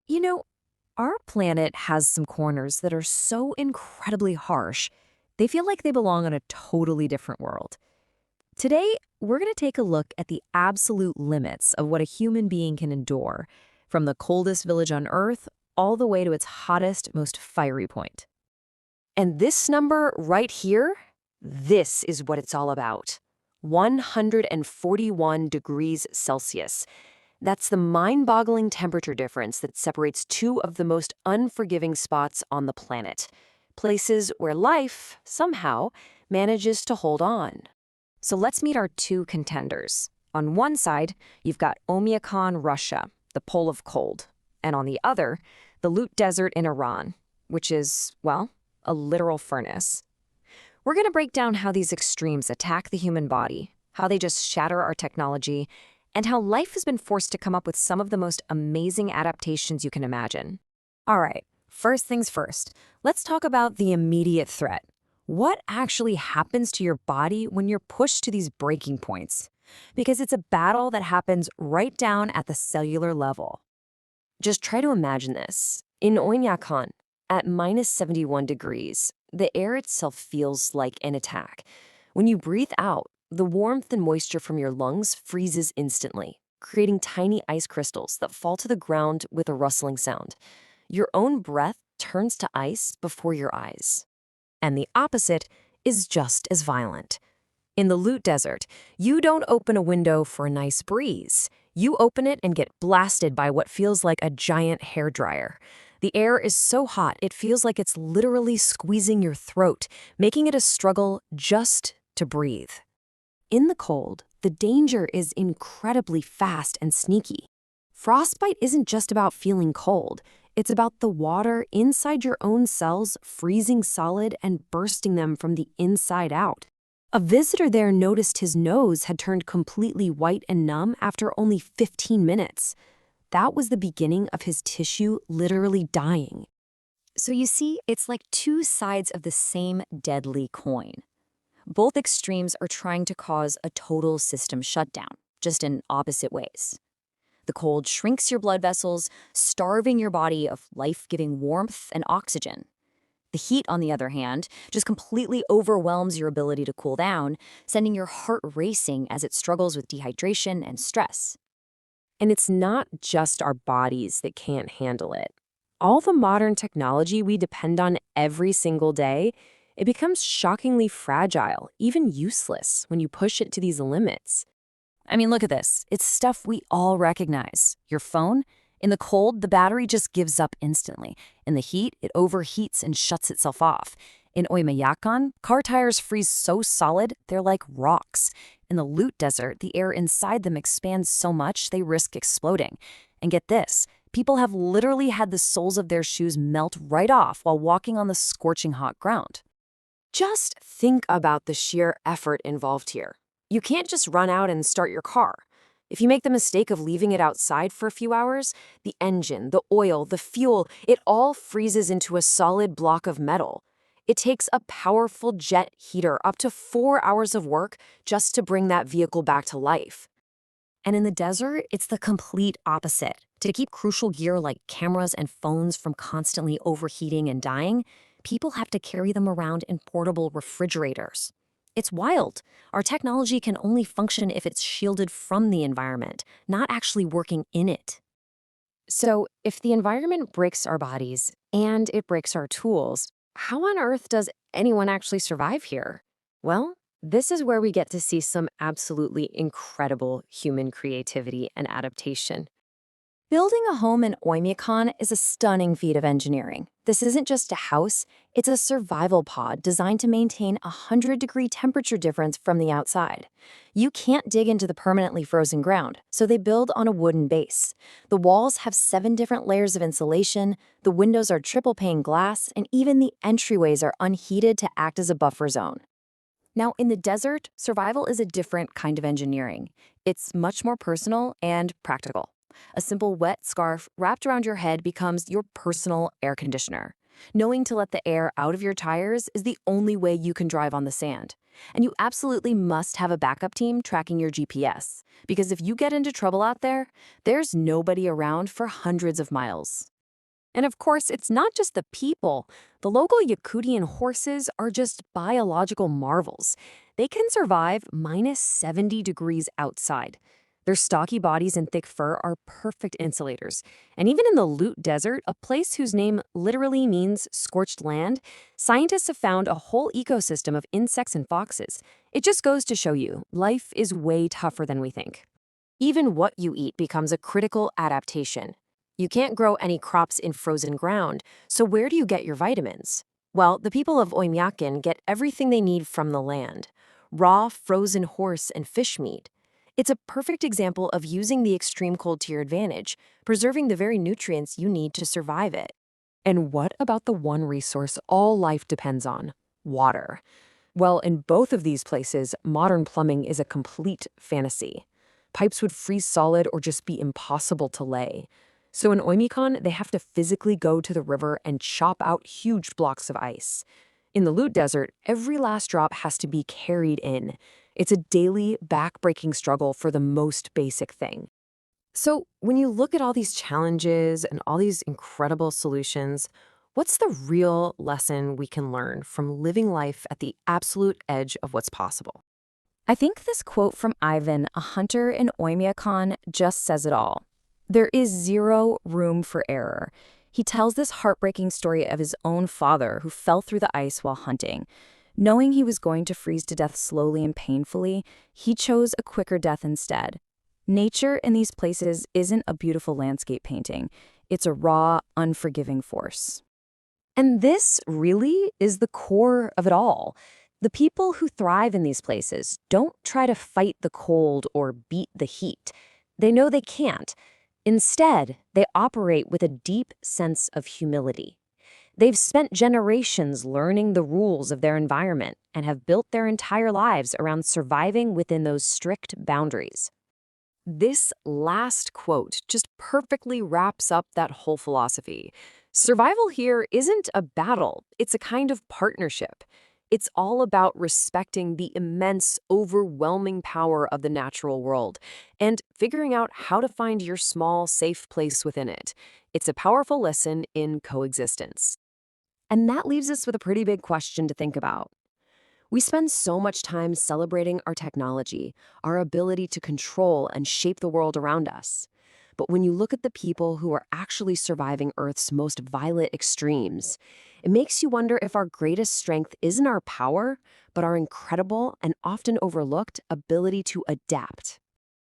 You know, our planet has some corners that are so incredibly harsh, they feel like they belong on a totally different world. Today, we're going to take a look at the absolute limits of what a human being can endure, from the coldest village on Earth all the way to its hottest, most fiery point. And this number right here, this is what it's all about. 141 degrees Celsius. That's the mind-boggling temperature difference that separates two of the most unforgiving spots on the planet. Places where life, somehow, manages to hold on. So let's meet our two contenders. On one side, you've got Oymyakon, Russia, the pole of cold. And on the other, the Lut Desert in Iran, which is, well, a literal furnace. We're going to break down how these extremes attack the human body, how they just shatter our technology, and how life has been forced to come up with some of the most amazing adaptations you can imagine. All right, first things first, let's talk about the immediate threat. What actually happens to your body when you're pushed to these breaking points? Because it's a battle that happens right down at the cellular level. Just try to imagine this. In Oymyakon, at minus 71 degrees, the air itself feels like an attack. When you breathe out, the warmth and moisture from your lungs freezes instantly, creating tiny ice crystals that fall to the ground with a rustling sound. Your own breath turns to ice before your eyes. And the opposite is just as violent. In the Lut Desert, you don't open a window for a nice breeze. You open it and get blasted by what feels like a giant hairdryer. The air is so hot, it feels like it's literally squeezing your throat, making it a struggle just to breathe. In the cold, the danger is incredibly fast and sneaky. Frostbite isn't just about feeling cold. It's about the water inside your own cells freezing solid and bursting them from the inside out. A visitor there noticed his nose had turned completely white and numb after only 15 minutes. That was the beginning of his tissue literally dying. So you see, it's like two sides of the same deadly coin. Both extremes are trying to cause a total system shutdown, just in opposite ways. The cold shrinks your blood vessels, starving your body of life-giving warmth and oxygen. The heat, on the other hand, just completely overwhelms your ability to cool down, sending your heart racing as it struggles with dehydration and stress. And it's not just our bodies that can't handle it. All the modern technology we depend on every single day, it becomes shockingly fragile, even useless, when you push it to these limits. I mean, look at this. It's stuff we all recognize. Your phone? In the cold, the battery just gives up instantly. In the heat, it overheats and shuts itself off. In Oymyakon, car tires freeze so solid, they're like rocks. In the Lut Desert, the air inside them expands so much they risk exploding. And get this, people have literally had the soles of their shoes melt right off while walking on the scorching hot ground. Just think about the sheer effort involved here. You can't just run out and start your car. If you make the mistake of leaving it outside for a few hours, the engine, the oil, the fuel, it all freezes into a solid block of metal. It takes a powerful jet heater up to 4 hours of work just to bring that vehicle back to life. And in the desert, it's the complete opposite. To keep crucial gear like cameras and phones from constantly overheating and dying, people have to carry them around in portable refrigerators. It's wild. Our technology can only function if it's shielded from the environment, not actually working in it. So, if the environment breaks our bodies and it breaks our tools, how on earth does anyone actually survive here? Well, this is where we get to see some absolutely incredible human creativity and adaptation. Building a home in Oymyakon is a stunning feat of engineering. This isn't just a house, it's a survival pod designed to maintain a 100-degree temperature difference from the outside. You can't dig into the permanently frozen ground, so they build on a wooden base. The walls have 7 different layers of insulation, the windows are triple-pane glass, and even the entryways are unheated to act as a buffer zone. Now, in the desert, survival is a different kind of engineering. It's much more personal and practical. A simple wet scarf wrapped around your head becomes your personal air conditioner. Knowing to let the air out of your tires is the only way you can drive on the sand. And you absolutely must have a backup team tracking your GPS, because if you get into trouble out there, there's nobody around for hundreds of miles. And of course, it's not just the people. The local Yakutian horses are just biological marvels. They can survive -70 degrees outside. Their stocky bodies and thick fur are perfect insulators. And even in the Lut Desert, a place whose name literally means scorched land, scientists have found a whole ecosystem of insects and foxes. It just goes to show you, life is way tougher than we think. Even what you eat becomes a critical adaptation. You can't grow any crops in frozen ground, so where do you get your vitamins? Well, the people of Oymyakon get everything they need from the land: raw, frozen horse and fish meat. It's a perfect example of using the extreme cold to your advantage, preserving the very nutrients you need to survive it. And what about the one resource all life depends on? Water. Well, in both of these places, modern plumbing is a complete fantasy. Pipes would freeze solid or just be impossible to lay. So in Oymyakon, they have to physically go to the river and chop out huge blocks of ice. In the Lut Desert, every last drop has to be carried in. It's a daily, back-breaking struggle for the most basic thing. So when you look at all these challenges and all these incredible solutions, what's the real lesson we can learn from living life at the absolute edge of what's possible? I think this quote from Ivan, a hunter in Oymyakon, just says it all. There is zero room for error. He tells this heartbreaking story of his own father who fell through the ice while hunting. Knowing he was going to freeze to death slowly and painfully, he chose a quicker death instead. Nature in these places isn't a beautiful landscape painting. It's a raw, unforgiving force. And this really is the core of it all. The people who thrive in these places don't try to fight the cold or beat the heat. They know they can't. Instead, they operate with a deep sense of humility. They've spent generations learning the rules of their environment and have built their entire lives around surviving within those strict boundaries. This last quote just perfectly wraps up that whole philosophy. Survival here isn't a battle, it's a kind of partnership. It's all about respecting the immense, overwhelming power of the natural world and figuring out how to find your small, safe place within it. It's a powerful lesson in coexistence. And that leaves us with a pretty big question to think about. We spend so much time celebrating our technology, our ability to control and shape the world around us. But when you look at the people who are actually surviving Earth's most violent extremes, it makes you wonder if our greatest strength isn't our power, but our incredible and often overlooked ability to adapt.